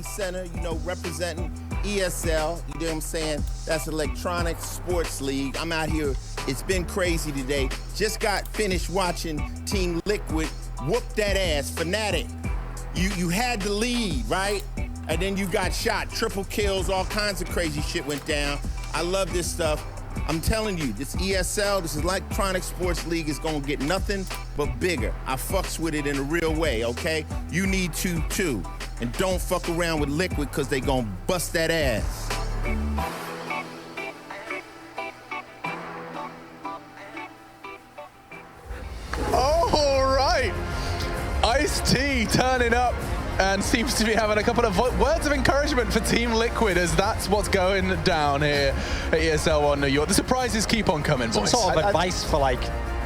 center, you know, representing ESL, you know what I'm saying? That's Electronic Sports League. I'm out here, it's been crazy today. Just got finished watching Team Liquid whoop that ass, Fnatic. You had the lead, right? And then you got shot, triple kills, all kinds of crazy shit went down. I love this stuff. I'm telling you, this ESL, this Electronic Sports League is gonna get nothing but bigger. I fucks with it in a real way, okay? You need to too. And don't fuck around with Liquid because they gonna bust that ass. All right. Ice-T turning up and seems to be having a couple of words of encouragement for Team Liquid as that's what's going down here at ESL One New York. The surprises keep on coming, boys. Some sort of advice for like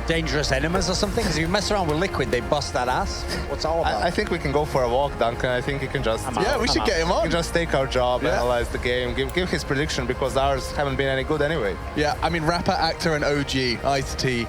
dangerous enemies or something? Because if you mess around with Liquid, they bust that ass. What's all about? I think we can go for a walk, Duncan. I think he can just... Yeah, we should get him on. We can just take our job, analyze the game, give his prediction, because ours haven't been any good anyway. Yeah, I mean, rapper, actor, and OG, Ice-T,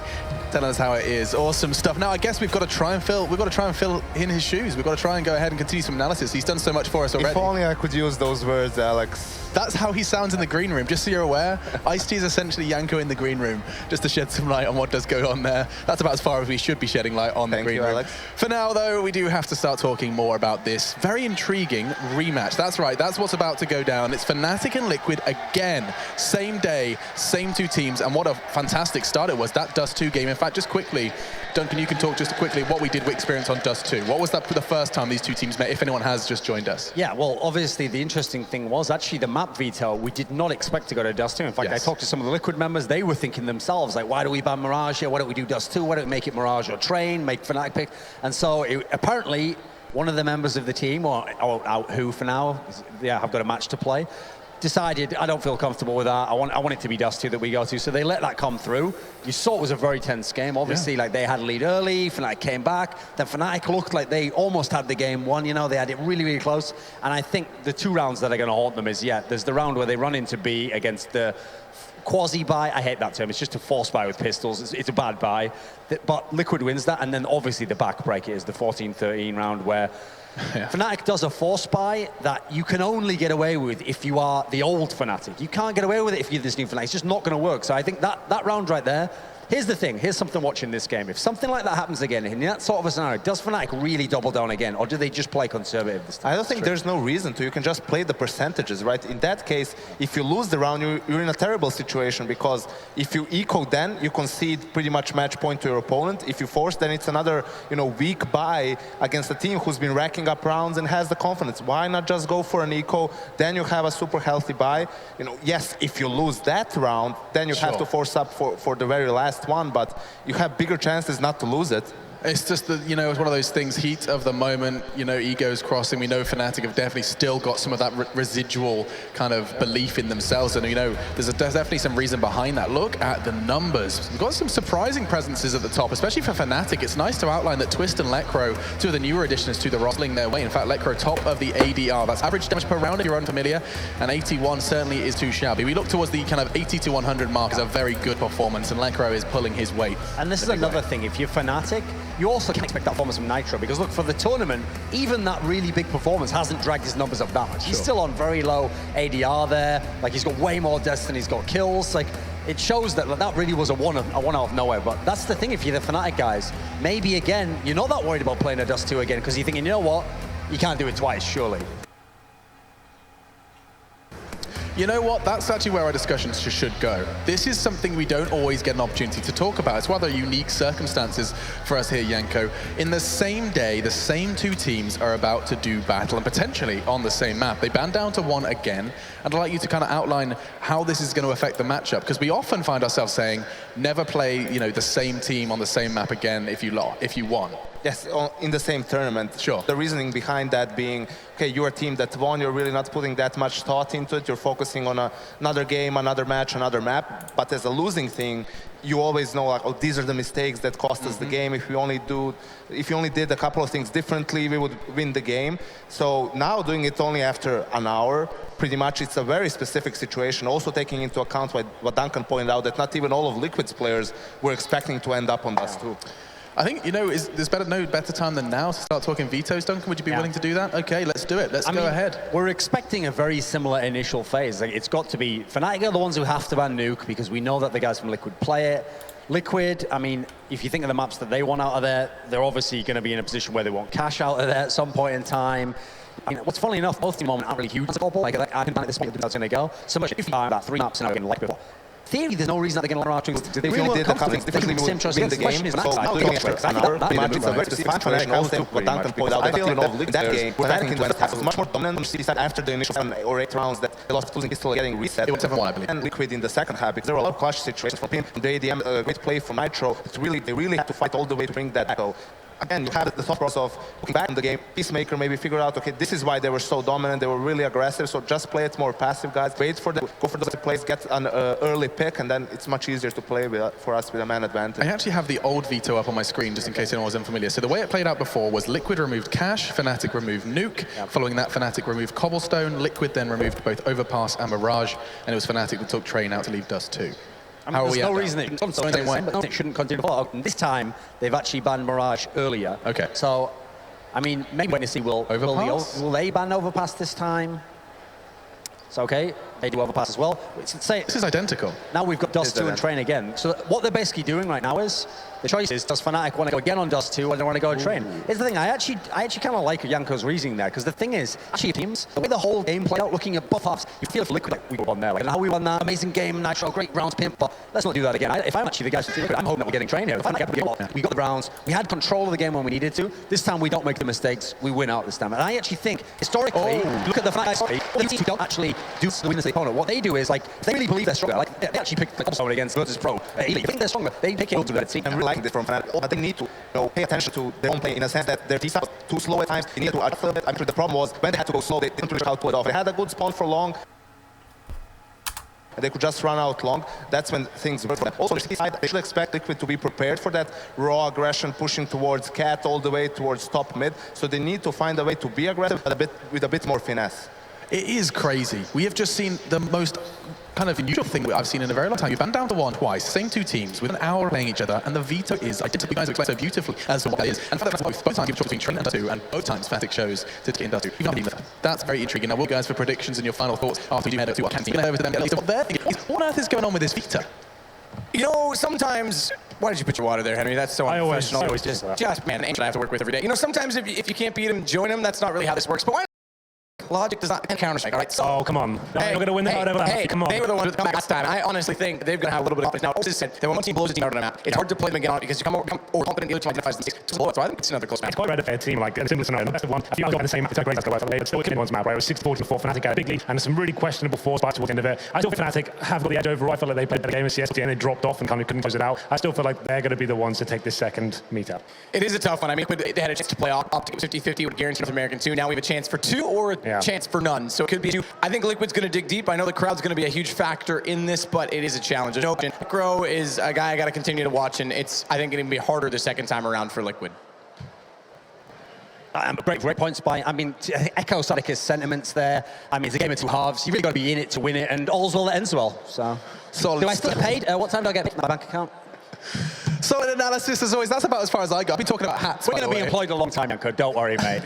telling us how it is. Awesome stuff. Now, I guess we've got to try and fill in his shoes. We've got to try and go ahead and continue some analysis. He's done so much for us already. If only I could use those words, Alex. That's how he sounds in the green room, just so you're aware. Ice-T is essentially Yanko in the green room, just to shed some light on what does go on there. That's about as far as we should be shedding light on the green room. Alex. For now, though, we do have to start talking more about this very intriguing rematch. That's right, that's what's about to go down. It's Fnatic and Liquid again. Same day, same two teams, and what a fantastic start it was, that Dust 2 game. In fact, just quickly, Duncan, you can talk just quickly what we did experience on Dust 2. What was that the first time these two teams met, if anyone has just joined us? Yeah, well, obviously, the interesting thing was actually the map veto. We did not expect to go to Dust 2. In fact, I talked to some of the Liquid members. They were thinking themselves, like, why do we ban Mirage here? Why don't we do Dust 2? Why don't we make it Mirage or Train, make Fnatic pick? And so, apparently, one of the members of the team, or who for now, have got a match to play, decided, I don't feel comfortable with that. I want it to be Dust 2 that we go to. So they let that come through. You saw it was a very tense game. Obviously, like, they had a lead early, Fnatic came back. Then Fnatic looked like they almost had the game won. You know, they had it really, really close. And I think the two rounds that are going to haunt them is, there's the round where they run into B against the quasi-buy. I hate that term. It's just a force buy with pistols. It's a bad buy. But Liquid wins that. And then obviously the backbreaker is the 14-13 round where Fnatic does a force buy that you can only get away with if you are the old Fnatic. You can't get away with it if you're this new Fnatic. It's just not going to work. So I think that round right there, here's the thing. Here's something watching this game. If something like that happens again, in that sort of a scenario, does Fnatic really double down again, or do they just play conservative this time? I don't think there's no reason to. You can just play the percentages, right? In that case, if you lose the round, you're in a terrible situation, because if you eco, then you concede pretty much match point to your opponent. If you force, then it's another, weak buy against a team who's been racking up rounds and has the confidence. Why not just go for an eco? Then you have a super healthy buy. Yes, if you lose that round, then you have to force up for the very last one, but you have bigger chances not to lose it. It's just that, it's one of those things, heat of the moment, egos crossing. We know Fnatic have definitely still got some of that residual kind of belief in themselves. And, there's definitely some reason behind that. Look at the numbers. We've got some surprising presences at the top, especially for Fnatic. It's nice to outline that Twist and Lekro, two of the newer additions to the rostling their way. In fact, Lekro top of the ADR. That's average damage per round if you're unfamiliar. And 81 certainly is too shabby. We look towards the kind of 80 to 100 mark as a very good performance, and Lekro is pulling his weight. And this is another thing. If you're Fnatic, you also can't expect that performance from Nitro, because look, for the tournament, even that really big performance hasn't dragged his numbers up that much. He's still on very low ADR there. Like, he's got way more deaths than he's got kills. Like, it shows that that really was a one out of nowhere. But that's the thing, if you're the Fnatic guys, maybe again, you're not that worried about playing a Dust 2 again, because you're thinking, you know what, you can't do it twice, surely. You know what? That's actually where our discussions should go. This is something we don't always get an opportunity to talk about. It's rather unique circumstances for us here, Yanko. In the same day, the same two teams are about to do battle, and potentially on the same map. They band down to one again, and I'd like you to kind of outline how this is going to affect the matchup, because we often find ourselves saying, never play, the same team on the same map again if you won. Yes, in the same tournament. Sure. The reasoning behind that being, okay, you're a team that won, you're really not putting that much thought into it, you're focusing on another game, another match, another map. But as a losing thing, you always know, like, oh, these are the mistakes that cost us the game. If you only did a couple of things differently, we would win the game. So now doing it only after an hour, pretty much it's a very specific situation, also taking into account what Duncan pointed out, that not even all of Liquid's players were expecting to end up on Dust 2. I think, you know, there's no better time than now to start talking vetoes, Duncan. Would you be willing to do that? Okay, let's do it. Let's go ahead. We're expecting a very similar initial phase. Like, it's got to be... Fnatic are the ones who have to ban Nuke because we know that the guys from Liquid play it. Liquid, I mean, if you think of the maps that they want out of there, they're obviously going to be in a position where they want cash out of there at some point in time. I mean, what's funny enough, both at the moment aren't really huge. Like, I can ban at this point, that's going to go. So much if you that 3 maps and like before. Theory, there's no reason that they're going to learn how to they really did the coupling. They can win the game. So now looking at it's a very specific Fnatic. Also, what Duncan pointed out, I feel in that game, Fnatic in West was much more dominant on the side after the initial 7 or 8 rounds that they lost losing pistol getting reset. It was 7-1, I believe. And Liquid in the second half, because there were a lot of clutch situations from him. The ADM, great play from Nitro. They really had to fight all the way to bring that back. So, again, you had the thought process of looking back in the game, Peacemaker maybe figure out, okay, this is why they were so dominant, they were really aggressive, so just play it more passive, guys. Wait for them, go for those plays, get an early pick, and then it's much easier to play for us with a man advantage. I actually have the old veto up on my screen, just in case anyone was unfamiliar. So the way it played out before was Liquid removed Cash, Fnatic removed Nuke. Following that, Fnatic removed Cobblestone. Liquid then removed both Overpass and Mirage, and it was Fnatic that took Train out to leave Dust 2. I mean, there's no reason it shouldn't continue to follow. This time, they've actually banned Mirage earlier. Okay. So, I mean, maybe when you see will they ban Overpass this time? It's okay. They do Overpass as well. This is identical. Now we've got Dust 2 and Train again. So what they're basically doing right now is, the choice is, does Fnatic want to go again on Dust 2 or do they want to go on Train? Here's the thing, I actually kind of like Yanko's reasoning there, because the thing is, actually teams, the way the whole game played out, looking at both halves, you feel for Liquid like we won there. Like, how we won that, amazing game, Nitro, great rounds, pimp, but let's not do that again. If I'm actually the guys from Liquid, I'm hoping that we're getting Train here. If I'm we got the rounds, we had control of the game when we needed to. This time we don't make the mistakes, we win out this time. And I actually think, historically, look at the Fnatic story, the teams who don't actually do the win as the opponent, what they do is, like, they really believe they're stronger. Like, they actually pick the Cobblestone against Virtus Pro. If you think they're stronger, they pick it to that team. I'm really liking this from Fnatic. But they need to pay attention to their own play in a sense that their defense was too slow at times. They needed to adjust a little bit. I'm sure the problem was when they had to go slow, they didn't really know how to pull it off. They had a good spawn for long. They could just run out long. That's when things work for them. Also, they should expect Liquid to be prepared for that raw aggression, pushing towards Cat all the way towards top mid. So they need to find a way to be aggressive, but with a bit more finesse. It is crazy. We have just seen the most kind of unusual thing that I've seen in a very long time. You've banned down to 1 twice, same 2 teams, with an hour playing each other, and the veto is identical. You guys explained so beautifully as to what that is. And for that, both times you've chosen between Train and Dust 2, and both times Fnatic chose to get in Dust 2. Even that. That's very intriguing. Now, we'll guys for predictions and your final thoughts after we do head up to our canteen. Over to them, at least what they're thinking is, what on earth is going on with this veto? You know, sometimes... Why did you put your water there, Henry? That's so unprofessional. I always just man, an angel I have to work with every day. You know, sometimes if you can't beat him, join him. That's not really how this works. But why? Logic does not Counter-Strike, all right? So, oh, come on. No, hey, we're going to win the fight. Come on. They were the ones with the comeback last time. I honestly think they're going to have a little bit of confidence. Now, also said that when one team blows a team out on a map, it's hard to play them again on it because you come over confident, the other team identifies the mistakes. So I think it's another close match. It's quite rare to play a team like a similar scenario. Best of one. A few guys got the same map. It's a great score. They still killing one's map, right? It was 6-40 before Fnatic had a big lead and some really questionable force by towards the end of it. I still think Fnatic have got the edge overall. I feel like they played the game of CST and they dropped off and kind of couldn't close it out. I still feel like they're going to be the ones to take this second meetup. It is a tough one. I mean, they had a chance to play optic 50-50 with guaranteed North American 2. Now we have a chance for 2 or a chance for none. So it could be 2. I think Liquid's going to dig deep. I know the crowd's going to be a huge factor in this, but it is a challenge. Necro is a guy I got to continue to watch, and it's, I think, going to be harder the second time around for Liquid. Great points by, I mean, echo Sadika's sentiments there. I mean, it's a game of 2 halves. You really got to be in it to win it, and all's well that ends well. So, do I still get paid? What time do I get paid in my bank account? Solid analysis as always. That's about as far as I got. I'll be talking about hats. We're going to be employed a long time, Yanko. Don't worry, mate.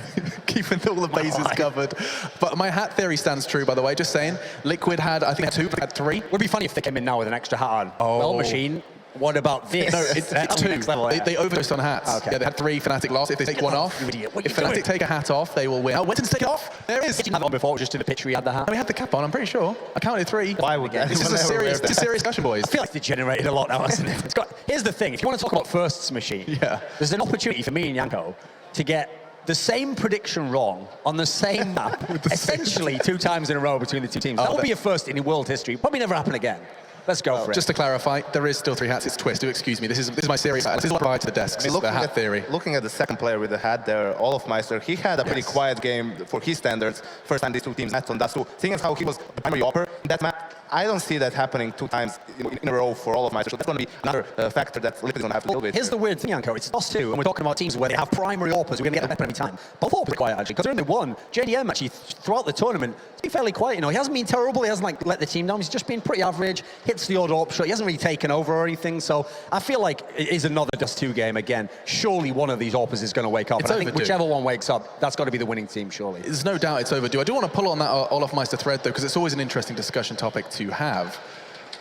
Keeping all the bases covered. But my hat theory stands true, by the way. Just saying. Liquid had, I think, 2, but had 3. Would be funny if they came in now with an extra hat on. Oh. Well, Machine. What about this? No, it's 2. Level, they overdosed on hats. Okay. Yeah, they had 3. Fnatic lost. If they take 1 off, if Fnatic take a hat off, they will win. Oh, Winton's take it off. There it is. Did you have it on before? Just in the picture we had the hat. No, we had the cap on. I'm pretty sure. I counted 3. Why would that? This is a serious discussion, boys. I feel like they generated a lot now, hasn't it? Here's the thing. If you want to talk about firsts, Machine, there's an opportunity for me and Yanko to get the same prediction wrong on the same map, essentially 2 times in a row between the 2 teams. That would be a first in world history. Probably never happen again. Let's go for it. Just to clarify, there is still 3 hats. It's Twist. Do excuse me. This is my serious hat. This is applied to the desks. The hat theory. Looking at the second player with the hat there, Olofmeister, he had a pretty quiet game for his standards. First time these 2 teams met on Dust 2. Seeing as how he was the primary operator, that map, I don't see that happening 2 times in a row for all of my. So that's going to be another factor that Liquid is going to have to deal with. Here's the weird thing, Yanko. It's us two, and we're talking about teams where they have primary AWPers. We're going to get better every time. Both AWPers are quiet, actually, because they're only one. JDM, actually, throughout the tournament, he's been fairly quiet. You know, he hasn't been terrible. He hasn't, like, let the team down. He's just been pretty average, hits the odd AWP shot. He hasn't really taken over or anything. So I feel like it is another Dust 2 game again. Surely one of these AWPers is going to wake up. And I think whichever one wakes up, that's got to be the winning team, surely. There's no doubt it's overdue. I do want to pull on that Olaf Meister thread, though, because it's always an interesting discussion topic to have.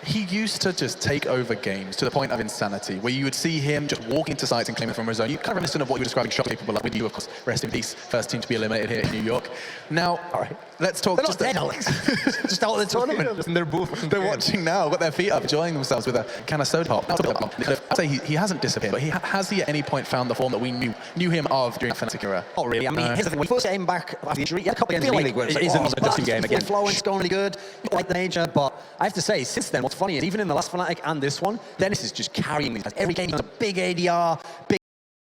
He used to just take over games to the point of insanity, where you would see him just walking into sites and claiming from his own. You kind of reminiscent of what you were describing shot capable of with you, of course. Rest in peace, first team to be eliminated here in New York. Now, let's talk. They're not dead, Alex. Just out of the tournament. Just in their booth. They're watching now, got their feet up, enjoying themselves with a can of soda pop. I'd say he hasn't disappeared, but has he at any point found the form that we knew him of during the Fnatic era? Not really. I mean, here's the thing. When he first came back after the injury, he had a couple of games in the league where it is another Dusty game again. Flowing, it's going really good, like the major, but I have to say, since then, what's funny is even in the last Fnatic and this one, Dennis is just carrying these guys. Every game, he's a big ADR, big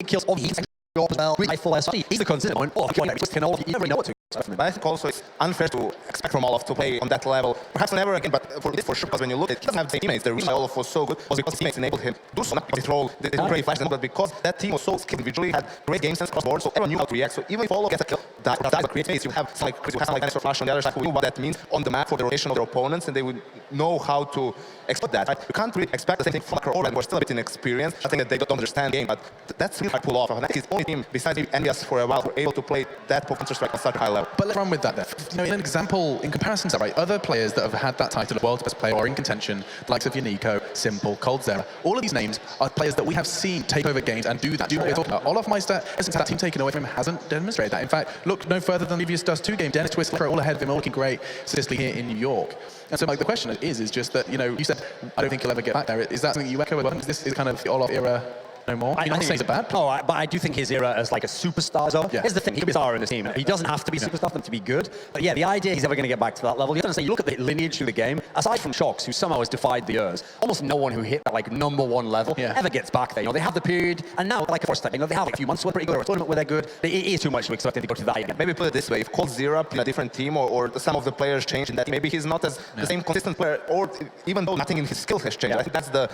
kills. Obviously, he's the consistent one. You never know what to expect from him. But I think also it's unfair to expect from Olaf to play on that level. Perhaps never again, but for sure, because when you look at it, he doesn't have the same teammates. The reason Olaf was so good was because his teammates enabled him to do so, not because his role didn't really flash, but because that team was so skilled individually, had great game sense cross board, so everyone knew how to react. So even if Olaf gets a kill, that creates space. You have some like Dinosaur Flash on the other side who knew what that means on the map for the rotation of their opponents, and they would know how to exploit that. Right? You can't really expect the same thing from Macro, and we're still a bit inexperienced. I think that they don't understand the game, but that's really hard to pull off. And I think his only team, besides NBS for a while, were able to play that Counter-Strike on such a high level. But let's run with that then. You know, in an example, in comparison to that, right, other players that have had that title of world's best player or in contention, the likes of Yannico, Simple, coldzera, all of these names are players that we have seen take over games and do that. Do what we're talking about. Olaf Meister, since that team taken away from him, hasn't demonstrated that. In fact, look no further than the previous Dust 2 game. Dennis Twistler all ahead of him, all looking great statistically here in New York. And so, like, the question is just that, you know, you said, I don't think he'll ever get back there. Is that something you echo as well? Is this kind of the Olaf era no more? I think he's a bad player. But I do think his era as like a superstar is over. Yeah. Here's the thing, he could be a star in the team. He doesn't have to be a superstar for them to be good. But yeah, the idea he's ever going to get back to that level, you have to say, you look at the lineage through the game, aside from Shox, who somehow has defied the years, almost no one who hit that like #1 level ever gets back there. You know, they have the period, and now like a first time, you know, they have like a few months where they're pretty good, or a tournament where they're good. It is too much to expect them to go to that again. Maybe put it this way, if coldzera up in a different team, or some of the players change in that, maybe he's not as the same consistent player, or even though nothing in his skill has changed. I think that's the,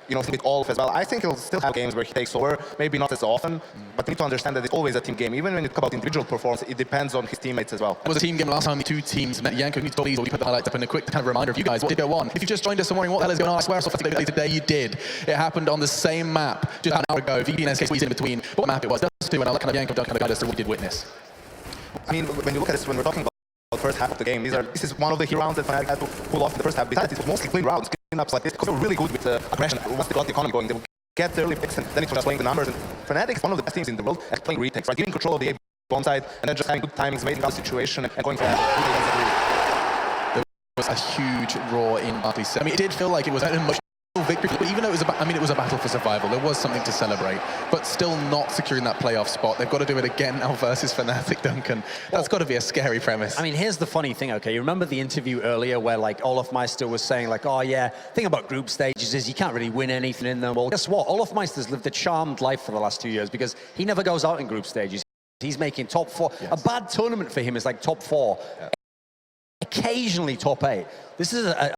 you know, thing with Olaf as well. I think he'll still have games where he takes over, maybe not as often, but you need to understand that it's always a team game. Even when you talk about individual performance, it depends on his teammates as well. It was a team game last time the two teams met. Yanko, please, we put the highlights up in a quick kind of reminder of you guys. What did go on? If you just joined us and wondering what the hell is going on, I swear I saw something today, you did. It happened on the same map just about an hour ago. VP and SK squeezed in between. What map it was? Dust 2, and I'll let kind of Yanko kind of guide us through what we did witness. I mean, when you look at this, when we're talking about the first half of the game, this is one of the key rounds that Fnatic had to pull off in the first half. Besides, it was mostly clean rounds, clean-ups like this, because they were really good with aggression. Once they got the economy going, they would get the early picks, and then it was just playing the numbers. And Fnatic is one of the best teams in the world at playing retakes, right? Giving control of the A bomb side, and then just having good timings, waiting out the situation, and going for that. There was a huge roar in Barclays. I mean, it did feel like it was an emotional victory, but even though it was it was a battle for survival, there was something to celebrate, but still not securing that playoff spot. They've got to do it again now versus Fnatic, Duncan. That's got to be a scary premise. I mean, here's the funny thing, okay? You remember the interview earlier where, like, Olaf Meister was saying, like, oh, yeah, the thing about group stages is you can't really win anything in them. Well, guess what? Olaf Meister's lived a charmed life for the last 2 years because he never goes out in group stages. He's making top 4. Yes. A bad tournament for him is like top 4. Yeah. Occasionally top 8. This is a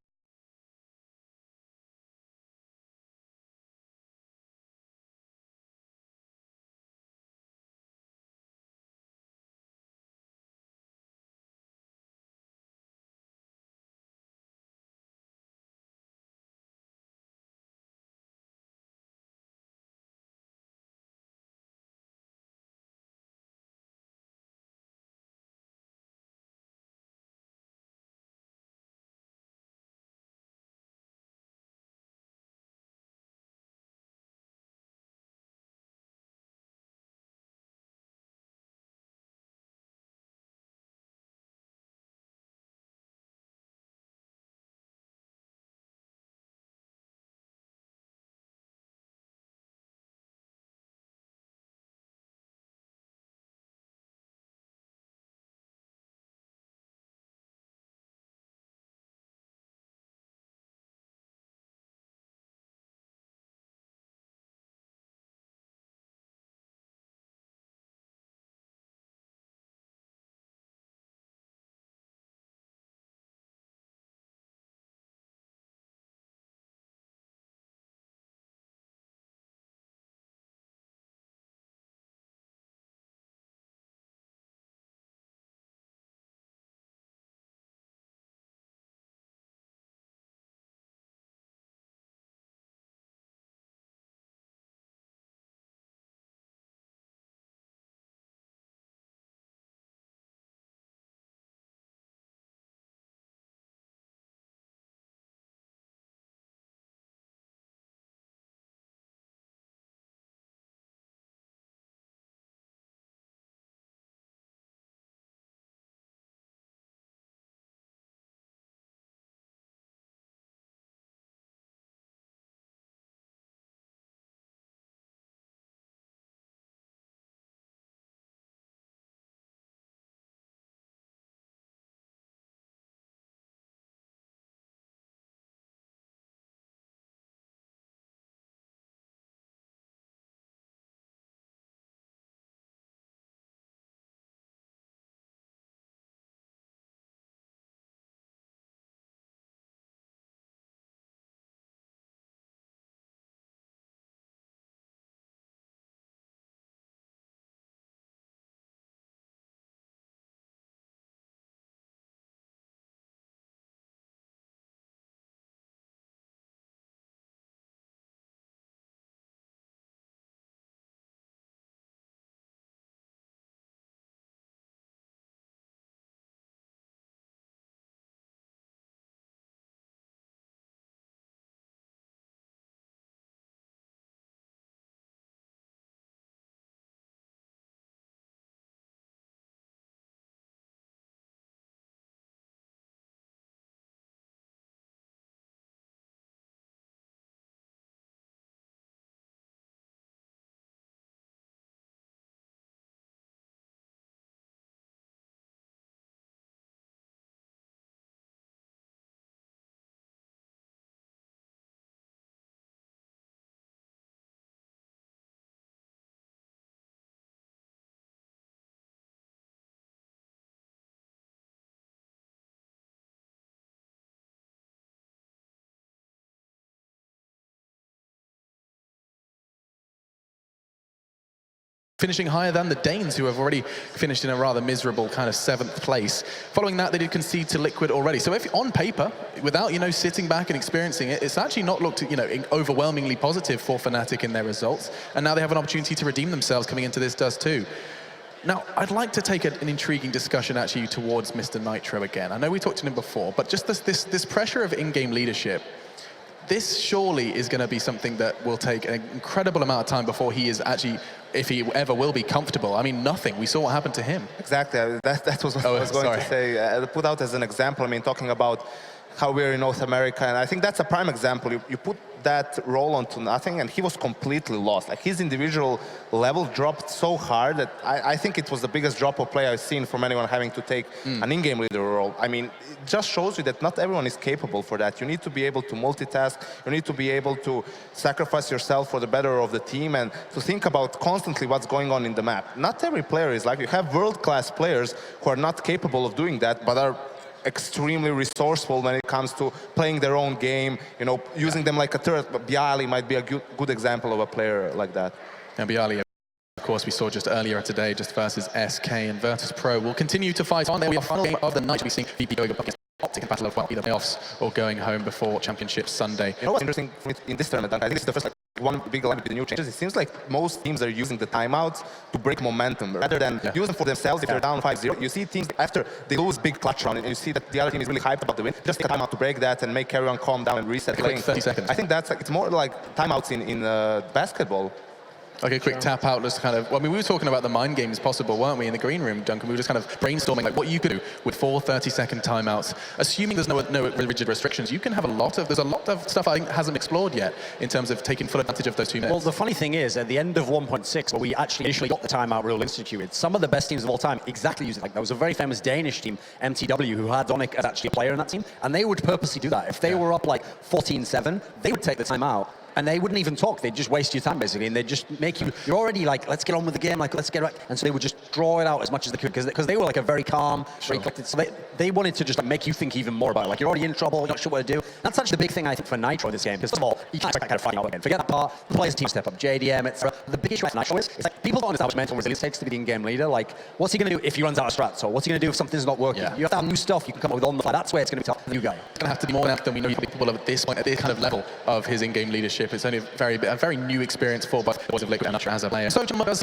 finishing higher than the Danes, who have already finished in a rather miserable kind of 7th place. Following that, they did concede to Liquid already. So if on paper, without, sitting back and experiencing it, it's actually not looked, overwhelmingly positive for Fnatic in their results. And now they have an opportunity to redeem themselves coming into this Dust 2. Now, I'd like to take an intriguing discussion actually towards Mr. Nitro again. I know we talked to him before, but just this pressure of in-game leadership, this surely is going to be something that will take an incredible amount of time before he is actually, if he ever will be comfortable. I mean, nothing. We saw what happened to him. Exactly. That was what I was going to say. Put out as an example, talking about how we're in North America, and I think that's a prime example. You put that role onto nothing, and he was completely lost. Like, his individual level dropped so hard that I think it was the biggest drop of play I've seen from anyone having to take an in-game leader role. I mean, it just shows you that not everyone is capable for that. You need to be able to multitask. You need to be able to sacrifice yourself for the better of the team and to think about constantly what's going on in the map. Not every player is like, you have world-class players who are not capable of doing that, but are extremely resourceful when it comes to playing their own game, using them like a third. But Bialy might be a good example of a player like that. And Bialy, of course, we saw just earlier today, just versus SK, and Virtus Pro will continue to fight on. There we are, final game of the night. We're seeing VP going up against Optic in battle of either playoffs or going home before Championship Sunday. What's interesting in this tournament, I think it's the first one big line with the new changes. It seems like most teams are using the timeouts to break momentum rather than use them for themselves. If they're down 5-0, you see teams after they lose big clutch round and you see that the other team is really hyped about the win, just take a timeout to break that and make everyone calm down and reset playing. 30 seconds. I think it's more like timeouts in basketball. Like a quick tap out, just kind of, we were talking about the mind games possible, weren't we, in the green room, Duncan? We were just kind of brainstorming like what you could do with 4 30-second timeouts. Assuming there's no rigid restrictions, you can have there's a lot of stuff I think hasn't explored yet in terms of taking full advantage of those 2 minutes. Well, the funny thing is, at the end of 1.6, where we actually initially got the timeout rule instituted, some of the best teams of all time exactly use it. Like, there was a very famous Danish team, MTW, who had Donic as actually a player in that team, and they would purposely do that. If they were up like 14-7, they would take the timeout. And they wouldn't even talk. They'd just waste your time, basically. And they'd just make you're already like, let's get on with the game, like, let's get right. And so they would just draw it out as much as they could, because they were like a very calm, very collected. So they wanted to just make you think even more about it. Like, you're already in trouble, you're not sure what to do. That's actually the big thing, I think, for Nitro this game. Because first of all, you can't expect that kind of fighting out again. Forget that part. The players' team step up, JDM, etc. The big issue with Nitro is, it's like, people don't understand how much mental resilience takes to be the in-game leader. Like, what's he going to do if he runs out of strats? Or what's he going to do if something's not working? You have to have new stuff you can come up with on the fly. That's where it's going to be tough for the new guy. It's going to have to be more than we know people at this point, at this kind of level of his in-game leadership. It's only a very new experience for both the boys of Liquid and as a player. So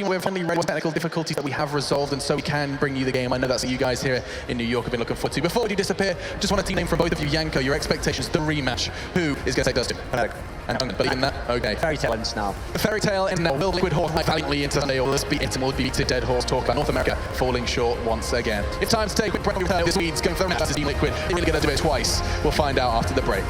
we're finally ready with technical difficulties that we have resolved, and so we can bring you the game. I know that's what you guys here in New York have been looking forward to. Before we do disappear, just want a team name from both of you. Yanko, your expectations, the rematch. Who is going to take Dustin? Fnatic. And Duncan, believe in that? Okay. Fairy tale ends now. Fairy tale ends now. Will Liquid Horse valiantly into Sunday, or will this beat it and will beat a dead horse? Talk about North America falling short once again. It's time to take a quick break. The Swedes going for the rematch versus Team Liquid. They're really going to do it twice. We'll find out after the break.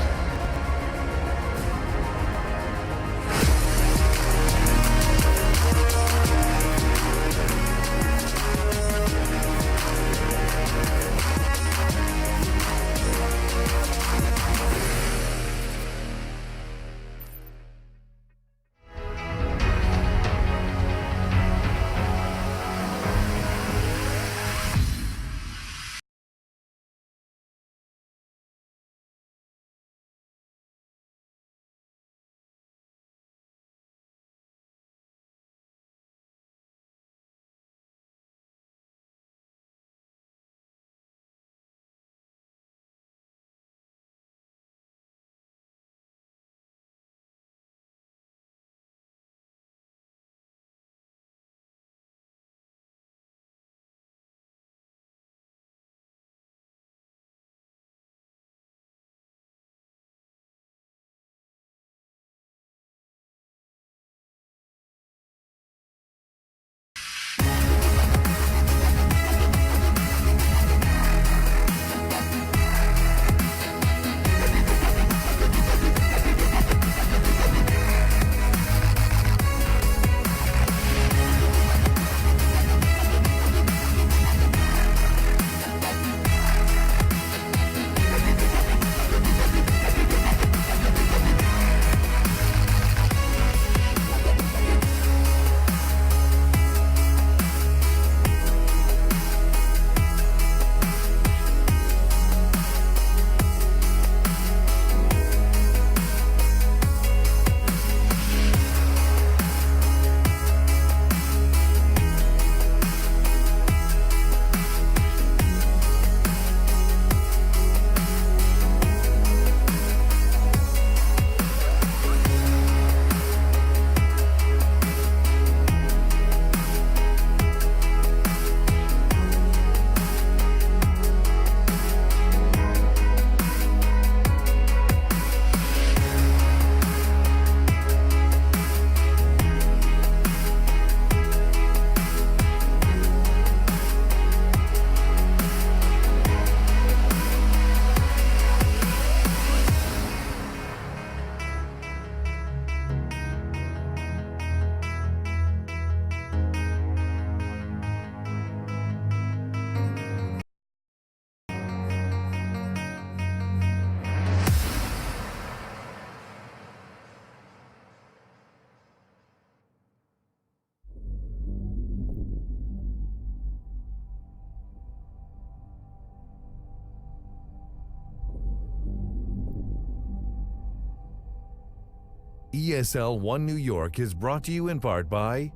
ESL One New York is brought to you in part by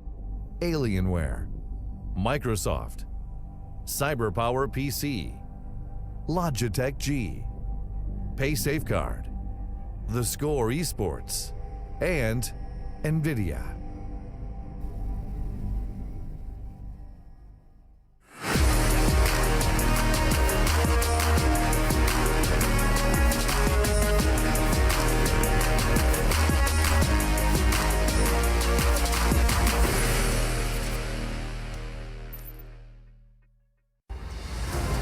Alienware, Microsoft, CyberPower PC, Logitech G, PaySafeCard, The Score Esports, and NVIDIA.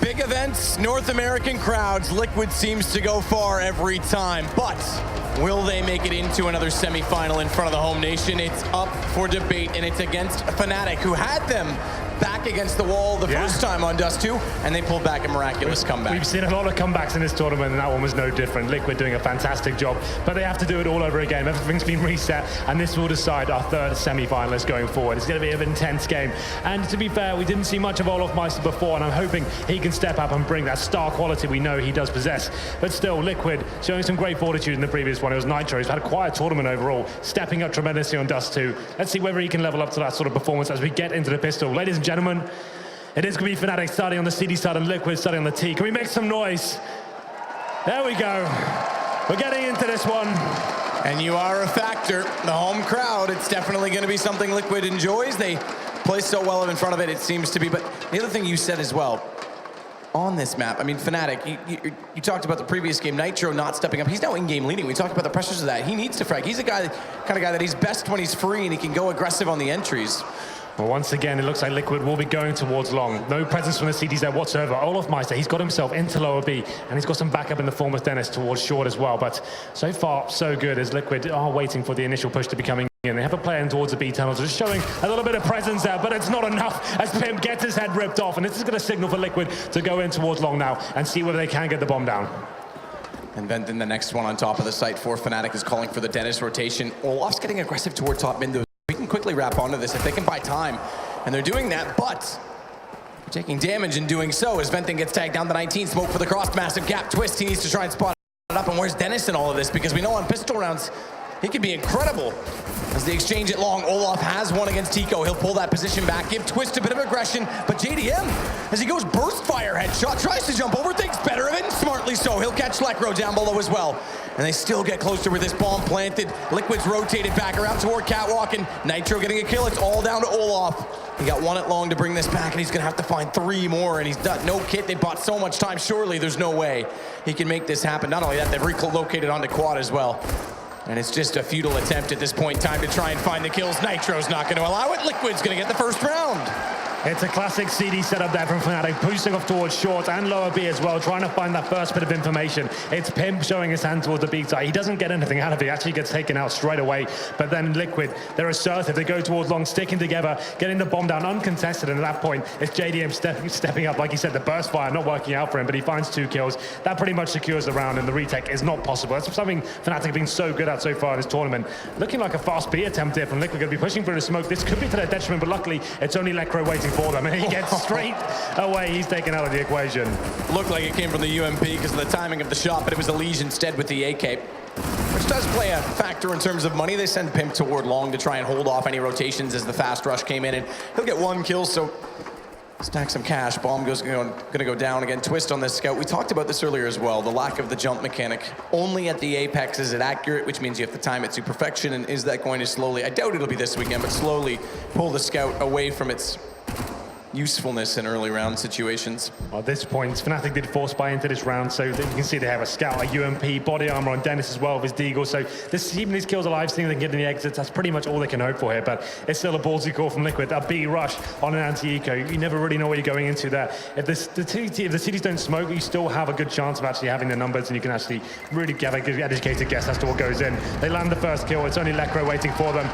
Big events, North American crowds, Liquid seems to go far every time, but will they make it into another semifinal in front of the home nation? It's up for debate, and it's against Fnatic, who had them back against the wall the first time on Dust 2, and they pulled back a miraculous comeback. We've seen a lot of comebacks in this tournament, and that one was no different. Liquid doing a fantastic job, but they have to do it all over again. Everything's been reset, and this will decide our third semi-finalist going forward. It's going to be an intense game, and to be fair, we didn't see much of Olofmeister before, and I'm hoping he can step up and bring that star quality we know he does possess. But still, Liquid showing some great fortitude in the previous one. It was Nitro. He's had a quiet tournament overall, stepping up tremendously on Dust 2. Let's see whether he can level up to that sort of performance as we get into the pistol. Ladies and gentlemen, it is going to be Fnatic starting on the CD side and Liquid starting on the T. Can we make some noise? There we go. We're getting into this one. And you are a factor. The home crowd, it's definitely going to be something Liquid enjoys. They play so well in front of it, it seems to be. But the other thing you said as well, on this map, I mean, Fnatic, you talked about the previous game, Nitro not stepping up. He's now in-game leading. We talked about the pressures of that. He needs to frag. He's a kind of guy that he's best when he's free and he can go aggressive on the entries. Well, once again, it looks like Liquid will be going towards long. No presence from the CDs there whatsoever. Olofmeister, he's got himself into lower B, and he's got some backup in the form of Dennis towards short as well. But so far, so good as Liquid are waiting for the initial push to be coming in. They have a player in towards the B tunnels, just showing a little bit of presence there, but it's not enough as Pimp gets his head ripped off. And this is going to signal for Liquid to go in towards long now and see whether they can get the bomb down. And then the next one on top of the site for Fnatic is calling for the Dennis rotation. Olof's getting aggressive toward top mid, though. We can quickly wrap onto this if they can buy time. And they're doing that, but taking damage in doing so as Venting gets tagged down to 19. Smoke for the cross, massive gap. Twist, he needs to try and spot it up. And where's Dennis in all of this? Because we know on pistol rounds, he can be incredible. As the exchange it long, Olof has one against Tico. He'll pull that position back, give Twist a bit of aggression, but JDM, as he goes burst fire headshot, tries to jump over, thinks better of it, and smartly so. He'll catch Lekro down below as well. And they still get closer with this bomb planted. Liquid's rotated back around toward Catwalk, and Nitro getting a kill. It's all down to Olof. He got one at long to bring this back, and he's gonna have to find 3 more, and he's done. No kit, they bought so much time. Surely there's no way he can make this happen. Not only that, they've relocated onto quad as well. And it's just a futile attempt at this point in time to try and find the kills. Nitro's not going to allow it. Liquid's going to get the first round. It's a classic CD setup there from Fnatic, pushing off towards short and lower B as well, trying to find that first bit of information. It's Pimp showing his hand towards the B side. He doesn't get anything out of it. He actually gets taken out straight away. But then Liquid, they're assertive. They go towards long, sticking together, getting the bomb down uncontested. And at that point, it's JDM stepping up. Like he said, the burst fire not working out for him, but he finds 2 kills. That pretty much secures the round, and the retake is not possible. That's something Fnatic have been so good at so far in this tournament. Looking like a fast B attempt here from Liquid. Going to be pushing through the smoke. This could be to their detriment, but luckily, it's only Lekro waiting for them. And he gets straight away. He's taken out of the equation. Looked like it came from the UMP because of the timing of the shot, but it was the Liege instead with the AK, which does play a factor in terms of money. They send Pimp toward long to try and hold off any rotations as the fast rush came in, and he'll get 1 kill, so stack some cash. Bomb gonna go down again. Twist on this scout. We talked about this earlier as well, the lack of the jump mechanic. Only at the apex is it accurate, which means you have to time it to perfection, and is that going to slowly, I doubt it'll be this weekend, but slowly pull the scout away from its usefulness in early round situations. Well, at this point, Fnatic did force buy into this round, so you can see they have a scout, a UMP, body armor on Dennis as well with his deagle. So keeping these kills alive, seeing they can get in the exits, that's pretty much all they can hope for here. But it's still a ballsy call from Liquid. A B rush on an anti-eco. You never really know what you're going into there. If the cities don't smoke, you still have a good chance of actually having the numbers, and you can actually really get a good educated guess as to what goes in. They land the first kill. It's only Lekro waiting for them.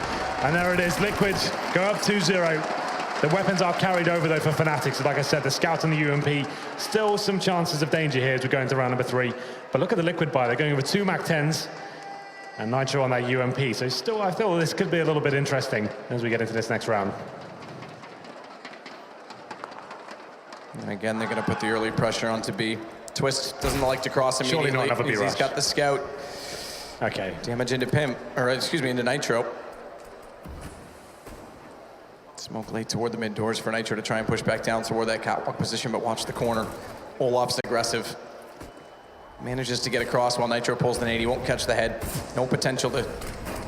And there it is. Liquid go up 2-0. The weapons are carried over, though, for Fnatic. So, like I said, the Scout and the UMP, still some chances of danger here as we go into round number 3. But look at the Liquid buy. They're going over 2 MAC-10s and Nitro on that UMP. So still, I feel this could be a little bit interesting as we get into this next round. And again, they're going to put the early pressure onto B. Twist doesn't like to cross immediately. Surely not another B rush. He's got the Scout. Okay. Damage into Pimp, or excuse me, into Nitro. Smoke late toward the mid doors for Nitro to try and push back down toward that catwalk position, but watch the corner. Olaf's aggressive. Manages to get across while Nitro pulls the nade. He won't catch the head. No potential to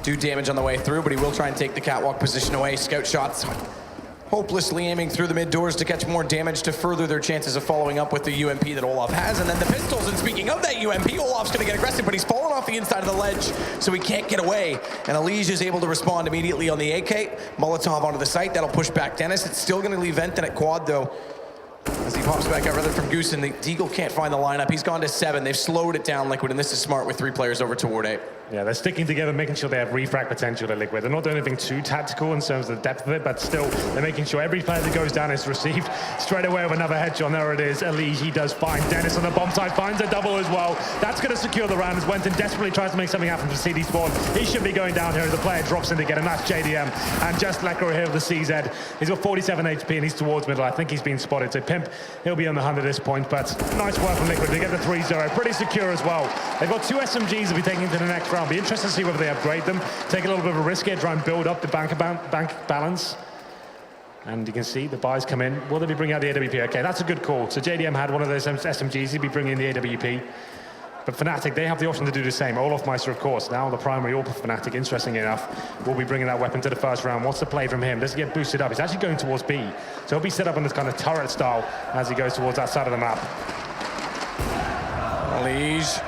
do damage on the way through, but he will try and take the catwalk position away. Scout shots hopelessly aiming through the mid doors to catch more damage to further their chances of following up with the UMP that Olaf has. And then the pistols, and speaking of that UMP, Olaf's gonna get aggressive, but he's fallen off the inside of the ledge, so he can't get away. And Elige is able to respond immediately on the AK. Molotov onto the site, that'll push back Dennis. It's still gonna leave Venton at quad though, as he pops back out rather from Goose, and the Deagle can't find the lineup. He's gone to 7. They've slowed it down, Liquid, and this is smart with 3 players over toward A. Yeah, they're sticking together, making sure they have refrag potential at Liquid. They're not doing anything too tactical in terms of the depth of it, but still, they're making sure every player that goes down is received straight away with another headshot. There it is. Elige, he does find Dennis on the bomb side, finds a double as well. That's going to secure the round as Wenton desperately tries to make something happen for CD Spawn. He should be going down here as the player drops in to get him. That's JDM. And just Lekra here with the CZ. He's got 47 HP and he's towards middle. I think he's been spotted. So Pimp, he'll be on the hunt at this point, but nice work from Liquid. They get the 3-0. Pretty secure as well. They've got 2 SMGs to be taken into the next round. Be interested to see whether they upgrade them, take a little bit of a risk here, try and build up the bank balance. And you can see the buys come in. Will they be bringing out the AWP? Okay, that's a good call. So JDM had one of those SMGs. He'd be bringing in the AWP. But Fnatic, they have the option to do the same. Olaf Meister, of course, now the primary AWP for Fnatic, interestingly enough, will be bringing that weapon to the first round. What's the play from him? Does he get boosted up? He's actually going towards B. So he'll be set up in this kind of turret style as he goes towards that side of the map. Elige.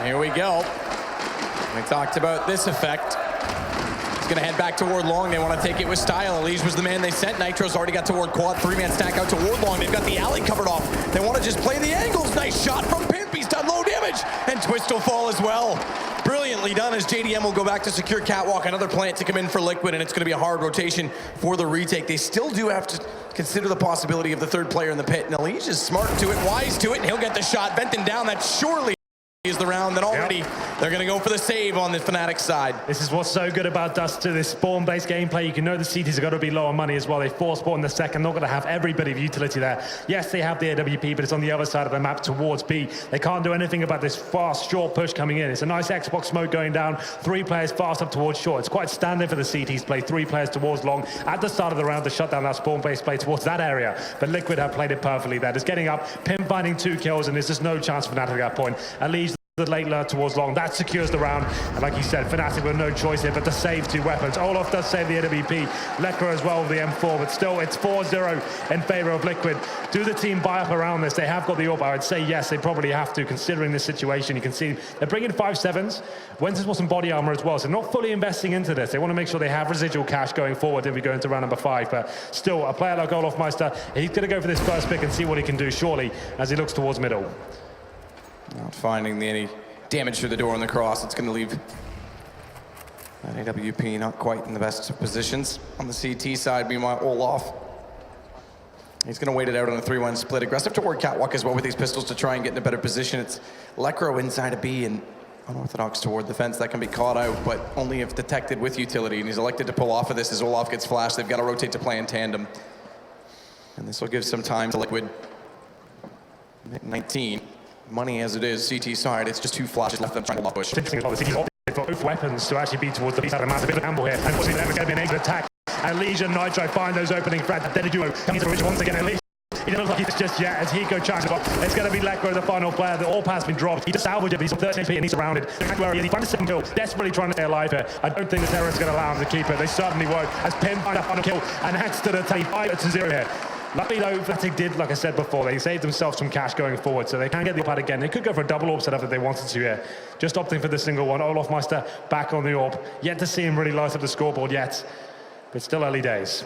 Here we go. We talked about this effect. He's gonna head back toward long. They want to take it with style. Elige was the man they sent. Nitro's already got toward quad. 3-man stack out toward long. They've got the alley covered off. They want to just play the angles. Nice shot from Pimp. He's done low damage. And Twist will fall as well. Brilliantly done as JDM will go back to secure catwalk. Another plant to come in for Liquid, and it's going to be a hard rotation for the retake. They still do have to consider the possibility of the third player in the pit. And Elige is smart to it, wise to it, and he'll get the shot. Venton down. That surely is the round. Then already they're going to go for the save on the Fnatic side. This is what's so good about Dust to this spawn-based gameplay. You can know the CTs are going to be low on money as well. They force spawn in the second. Not going to have every bit of utility there. Yes, they have the AWP, but it's on the other side of the map towards B. They can't do anything about this fast, short push coming in. It's a nice Xbox smoke going down. 3 players fast up towards short. It's quite standard for the CTs play. 3 players towards long at the start of the round to shut down that spawn-based play towards that area. But Liquid have played it perfectly there. Just getting up, Pimp finding 2 kills, and there's just no chance for Fnatic at that point. Elige the late lurk towards long, that secures the round, and like you said, Fnatic with no choice here but to save 2 weapons. Olaf does save the AWP, Lekra as well with the M4, but still it's 4-0 in favor of Liquid. Do the team buy up around this? They have got the AWP. I would say yes, they probably have to, considering this situation. You can see they're bringing 5-7s. Wenton's got some body armor as well, so not fully investing into this. They want to make sure they have residual cash going forward if we go into round number 5, but still, a player like Olaf Meister, he's going to go for this first pick and see what he can do, surely, as he looks towards middle. Not finding any damage through the door on the cross. It's going to leave that AWP not quite in the best of positions. On the CT side, meanwhile, Olaf, he's going to wait it out on a 3-1 split. Aggressive toward catwalk as well with these pistols to try and get in a better position. It's Lekra inside of B and unorthodox toward the fence. That can be caught out, but only if detected with utility. And he's elected to pull off of this as Olaf gets flashed. They've got to rotate to play in tandem. And this will give some time to Liquid. 19. Money as it is, CT side, it's just 2 flashes left them trying to push. Interesting about the CT's opted for both weapons to actually be towards the B side of the map. A bit of a gamble here. Unfortunately, there's going to be an exit attack. And Elige and Nitro find those opening frags. That deadly duo coming to the ridge once again. Elige, he doesn't look like he's just yet as Hiko charges up. It's going to be Lekra, the final player. The AWP has been dropped. He just salvaged it, but he's on 13 HP and he's surrounded. Where he finds a 7 kill, desperately trying to stay alive here. I don't think the terrorists are going to allow him to keep it. They certainly won't. As Pim finds a final kill and heads to the 5-0 here. Luckily though, Fnatic did, like I said before, they saved themselves some cash going forward, so they can get the AWP again. They could go for a double AWP setup if they wanted to here. Just opting for the single one. Olaf Meister back on the AWP. Yet to see him really light up the scoreboard yet, but still early days.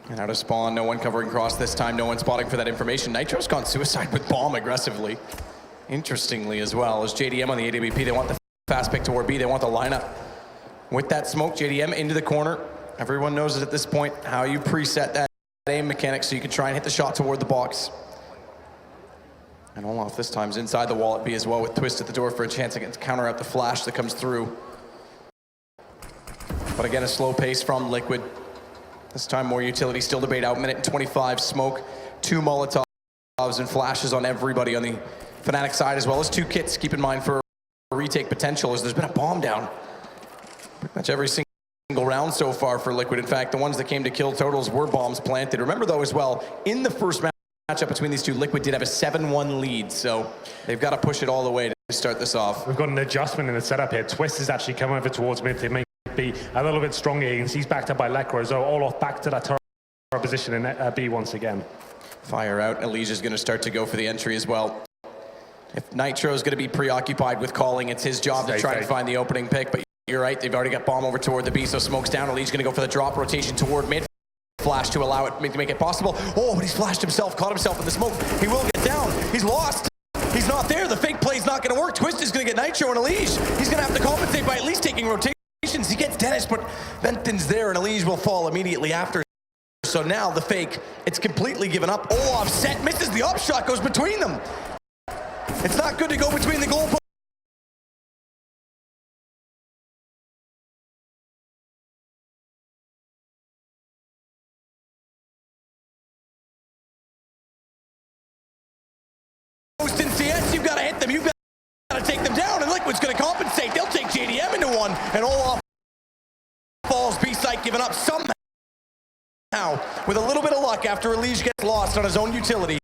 And out of spawn, no one covering cross this time, no one spotting for that information. Nitro's gone suicide with bomb aggressively. Interestingly as well, as JDM on the AWP, they want the fast pick toward B, they want the lineup. With that smoke, JDM into the corner. Everyone knows at this point how you preset that aim mechanic so you can try and hit the shot toward the box. And Olaf this time's inside the wall at B as well with Twist at the door for a chance against counter out the flash that comes through. But again, a slow pace from Liquid. This time more utility, still to bait out. Minute and 25 smoke, 2 Molotovs and flashes on everybody on the Fnatic side, as well as 2 kits. Keep in mind for retake potential, as there's been a bomb down pretty much every single round so far for Liquid. In fact, the ones that came to kill totals were bombs planted. Remember though as well, in the first matchup between these two, Liquid did have a 7-1 lead, so they've got to push it all the way to start this off. We've got an adjustment in the setup here. Twist has actually come over towards mid to be a little bit stronger. You can see he's backed up by Lekra, so all off back to that turret position in B once again. Fire out. Elysia's going to start to go for the entry as well. If Nitro's going to be preoccupied with calling, it's his job to try and find the opening pick, but you're right, they've already got bomb over toward the B, so smoke's down. Elysia's going to go for the drop rotation toward mid. Flash to allow it to make it possible. Oh, but he's flashed himself, caught himself in the smoke. He will get down. He's lost. He's not there. The fake play's not going to work. Twist is going to get Nitro and Elysia. He's going to have to compensate by at least taking rotations. He gets Dennis, but Benton's there, and Elysia will fall immediately after. So now the fake, it's completely given up. Oh, offset, misses the up shot, goes between them. It's not good to go between the goalposts. In CS, you've got to hit them, you've got to take them down, and Liquid's going to compensate. They'll take JDM into one, and all off falls. B-site giving up somehow. With a little bit of luck after Elysia gets lost on his own utility.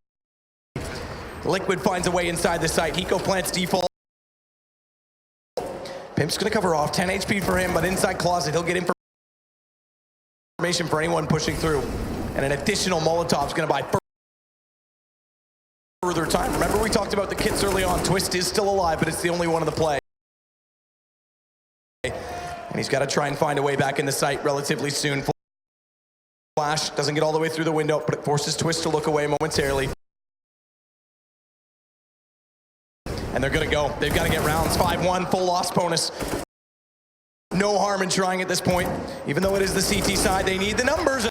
Liquid finds a way inside the site. Hiko plants default. Pimp's going to cover off. 10 HP for him, but inside closet, he'll get information for anyone pushing through. And an additional Molotov's going to buy further time. Remember we talked about the kits early on. Twist is still alive, but it's the only one in the play. And he's got to try and find a way back in the site relatively soon. Flash doesn't get all the way through the window, but it forces Twist to look away momentarily. And they're going to go. They've got to get rounds. 5-1, full loss bonus. No harm in trying at this point. Even though it is the CT side, they need the numbers.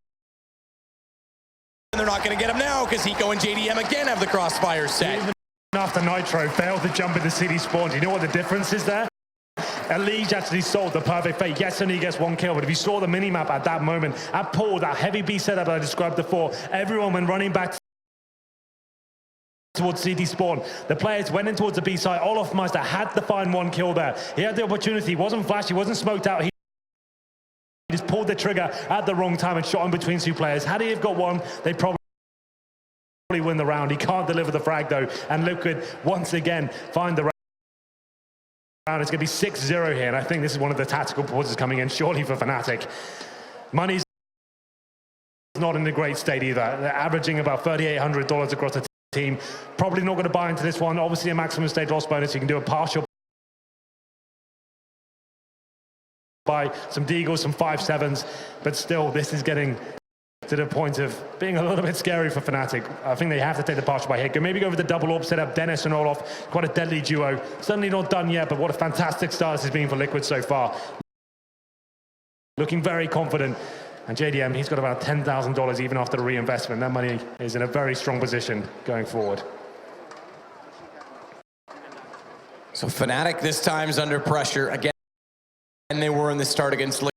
And they're not going to get them now because Hiko and JDM again have the crossfire set. Even after Nitro failed to jump into city spawn, do you know what the difference is there? Elysia actually sold the perfect fake. Yes, only gets 1 kill, but if you saw the minimap at that moment, at Paul, that heavy B setup I described before, everyone went running back towards CT spawn. The players went in towards the B side. Olaf Meister had to find 1 kill there. He had the opportunity. He wasn't flashed. He wasn't smoked out. He just pulled the trigger at the wrong time and shot in between 2 players. Had he have got 1, they'd probably win the round. He can't deliver the frag though, and Liquid once again find the round. It's going to be 6-0 here, and I think this is one of the tactical pauses coming in surely for Fnatic. Money's not in a great state either. They're averaging about $3,800 across the team. Probably not going to buy into this one. Obviously a maximum stage loss bonus. You can do a partial buy, some Deagles, some 5-7s, but still this is getting to the point of being a little bit scary for Fnatic. I think they have to take the partial buy here. Maybe go with the double AWP setup. Dennis and Olaf, quite a deadly duo. Certainly not done yet, but what a fantastic start this has been for Liquid so far. Looking very confident. And JDM, he's got about $10,000 even after the reinvestment. That money is in a very strong position going forward. So Fnatic this time's under pressure again. And they were in the start against Liquid.